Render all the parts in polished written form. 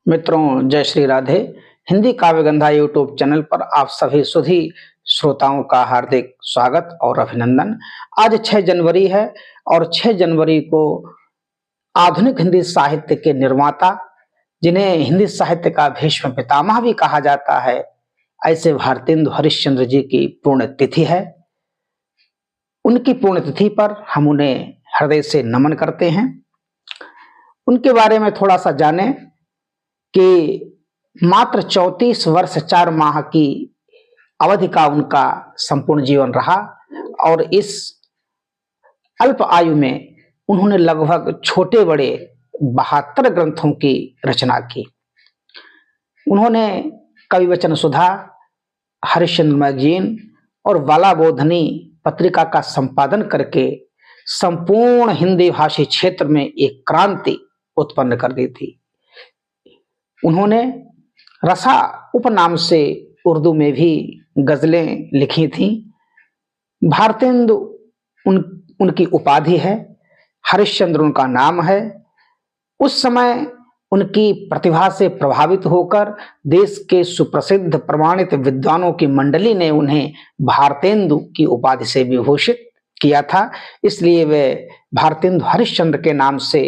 मित्रों, जय Shri Radhe. Hindi काव्यगंधा YouTube channel पर आप सभी सुधी श्रोताओं का हार्दिक स्वागत और अभिनंदन। आज 6 जनवरी है और 6 जनवरी को आधुनिक हिंदी साहित्य के निर्माता, जिन्हें हिंदी साहित्य का भीष्म पितामह भी कहा जाता है, ऐसे भारतेंदु हरिश्चंद्र जी की पुण्यतिथि है। उनकी पुण्यतिथि पर हम उन्हें हृदय से नमन करते हैं। उनके बारे में थोड़ा सा जानें कि मात्र 34 वर्ष 4 माह की अवधि का उनका संपूर्ण जीवन रहा और इस अल्प आयु में उन्होंने लगभग छोटे बड़े 72 ग्रंथों की रचना की। उन्होंने कविवचन सुधा, हरिश्चंद्र मैगजीन और बाला बोधनी पत्रिका का संपादन करके संपूर्ण हिंदी भाषी क्षेत्र में एक क्रांति उत्पन्न कर दी थी। उन्होंने रसा उपनाम से उर्दू में भी गजलें लिखी थीं। भारतेंदु उनकी उपाधि है, हरिश्चंद्र उनका नाम है। उस समय उनकी प्रतिभा से प्रभावित होकर देश के सुप्रसिद्ध प्रमाणित विद्वानों की मंडली ने उन्हें भारतेंदु की उपाधि से विभूषित किया था। इसलिए वे भारतेंदु हरिश्चंद्र के नाम से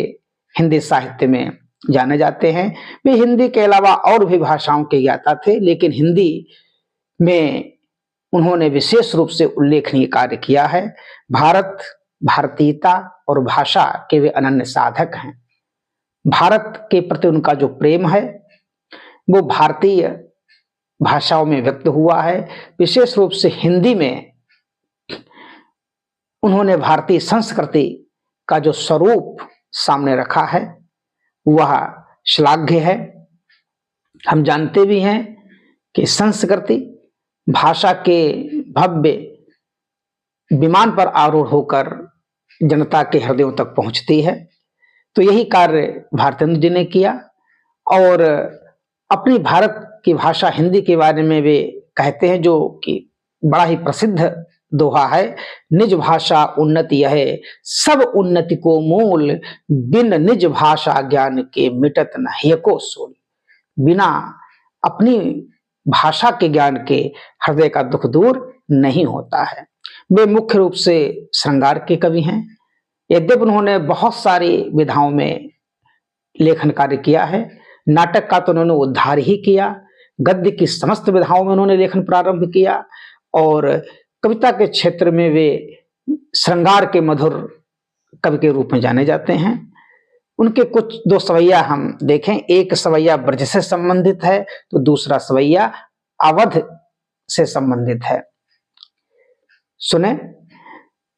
हिंदी साहित्य में जाने जाते हैं। वे हिंदी के अलावा और भी भाषाओं के ज्ञाता थे, लेकिन हिंदी में उन्होंने विशेष रूप से उल्लेखनीय कार्य किया है। भारत, भारतीयता और भाषा के वे अनन्य साधक हैं। भारत के प्रति उनका जो प्रेम है वो भारतीय भाषाओं में व्यक्त हुआ है। विशेष रूप से हिंदी में उन्होंने भारतीय संस्कृति का जो स्वरूप सामने रखा है वह श्लाघ्य है। हम जानते भी हैं कि संस्कृति भाषा के भव्य विमान पर आरूढ़ होकर जनता के हृदयों तक पहुंचती है। तो यही कार्य भारतेंदु जी ने किया और अपनी भारत की भाषा हिंदी के बारे में वे कहते हैं, जो कि बड़ा ही प्रसिद्ध दोहा है, निज भाषा उन्नति है, सब उन्नति को मूल, बिन निज भाषा ज्ञान के मिटत न को सोल। बिना अपनी भाषा के ज्ञान के हृदय का दुख दूर नहीं होता है। वे मुख्य रूप से श्रृंगार के कवि हैं। यद्यपि उन्होंने बहुत सारी विधाओं में लेखन कार्य किया है। नाटक का तो उन्होंने उद्धार ही किया, गद्य की समस्त विधाओं में उन्होंने लेखन प्रारंभ किया और कविता के क्षेत्र में वे श्रृंगार के मधुर कवि के रूप में जाने जाते हैं। उनके कुछ 2 सवैया हम देखें। एक सवैया ब्रज से संबंधित है तो दूसरा सवैया अवध से संबंधित है। सुने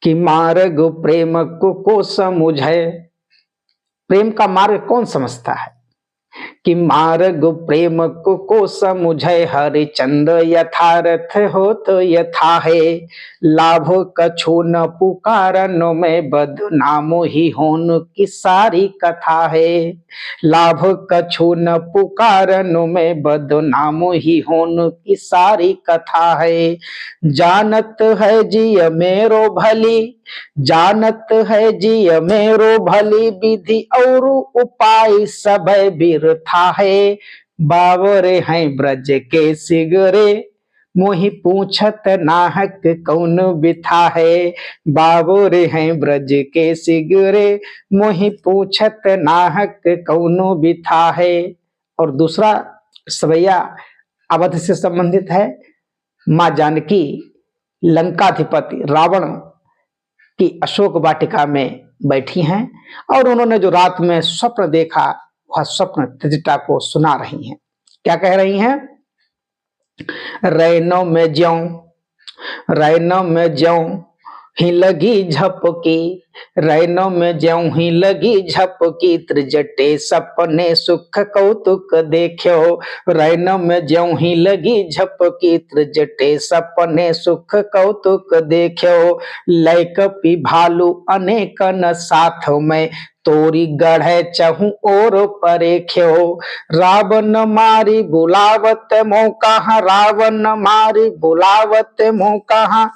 कि मार्ग प्रेम को समुझे। प्रेम का मार्ग कौन समझता है? कि मार्ग प्रेम को समुझे, हरिचंद यथार्थ हो तो यथा है। लाभ कछु न पुकारनो में, बदनाम ही होन की सारी कथा है। लाभ कछु न पुकारनो में, बदनाम ही होन की सारी कथा है। जानत है जिय मेरो भली, जानत है जिय मेरो भली, विधि और उपाय सब बिरथा है। बावरे हैं ब्रज के सिगरे, मोहि पूछत नाहक कौन बिथा है। बावरे हैं ब्रज के सिगरे, मोहि पूछत नाहक कौन बिथा है। और दूसरा सवैया अवध से संबंधित है। मां जानकी लंकाधिपति रावण की अशोक वाटिका में बैठी हैं और उन्होंने जो रात में स्वप्न देखा वह स्वप्न त्रिजटा को सुना रही हैं। क्या कह रही हैं? रैनो में ज्यों, रैनो में ज्यों ही लगी झपकी, रैनो में ज्यों ही लगी झपकी, त्रिजटे सपने सुख कौतुक देख्यो। रैनो में ज्यों ही लगी झपकी, त्रिजटे सपने सुख कौतुक देख्यो। लय कपि भालू अनेकन साथ में, तोरी गढ़े चहु और परेख्यो। रावण मारी बुलावत मोह कहाँ, रावण मारी बुलावत मोह कहाँ,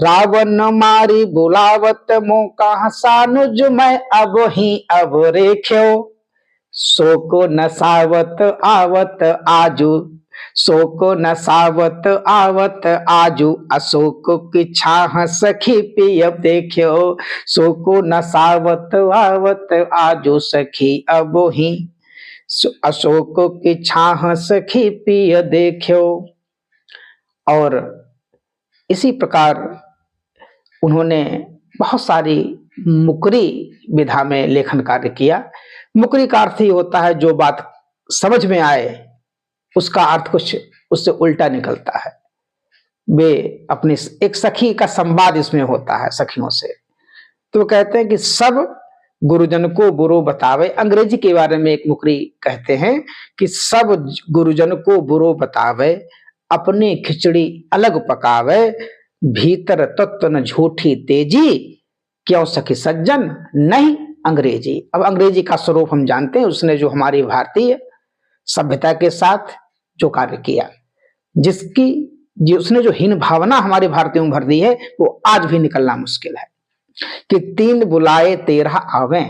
रावण मारी बुलावत मोह कहाँ, सानुज मैं अब ही अब रेख्यो। सो को नसावत आवत आजू, सो को नसावत आवत आजू, अशोक की छाह सखी पिय देखियो, सो को नसावत आवत आजू सखी अब ही, अशोक की छाह सखी पिय देखियो। और इसी प्रकार उन्होंने बहुत सारी मुकरी विधा में लेखन कार्य किया। मुकरी का अर्थ ही होता है जो बात समझ में आए उसका अर्थ कुछ उससे उल्टा निकलता है। वे अपनी एक सखी का संवाद इसमें होता है सखियों से। तो कहते हैं कि सब गुरुजन को बुरो बतावे। अंग्रेजी के बारे में एक मुकरी कहते हैं कि सब गुरुजन को बुरो बतावे, अपनी खिचड़ी अलग पकावे, भीतर तत्व न झूठी तेजी, क्यों सखी सज्जन नहीं अंग्रेजी। अब अंग्रेजी का स्वरूप हम जानते हैं, उसने जो हमारी भारतीय सभ्यता के साथ जो कार्य किया, उसने जो हीन भावना हमारे भारतीयों में भर दी है, वो आज भी निकलना मुश्किल है। कि 3 बुलाए 13 आवे,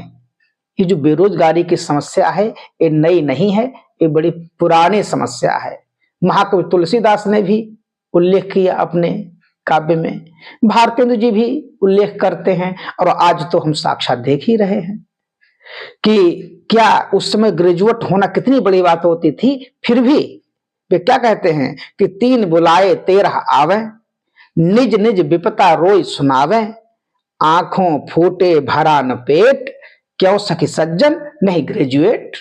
ये जो बेरोजगारी की समस्या है ये नई नहीं है, ये बड़ी पुरानी समस्या है। महाकवि तुलसीदास ने भी उल्लेख किया अपने काव्य में, भारतेंदु जी भी उल्लेख करते हैं, और आज तो हम साक्षात देख ही रहे हैं कि क्या उस समय ग्रेजुएट होना कितनी बड़ी बात होती थी। फिर भी वे क्या कहते हैं कि 3 बुलाए 13 आवे, निज निज विपता रोई सुनावे, आंखों फूटे भरा न पेट, क्यों सखी सज्जन नहीं ग्रेजुएट।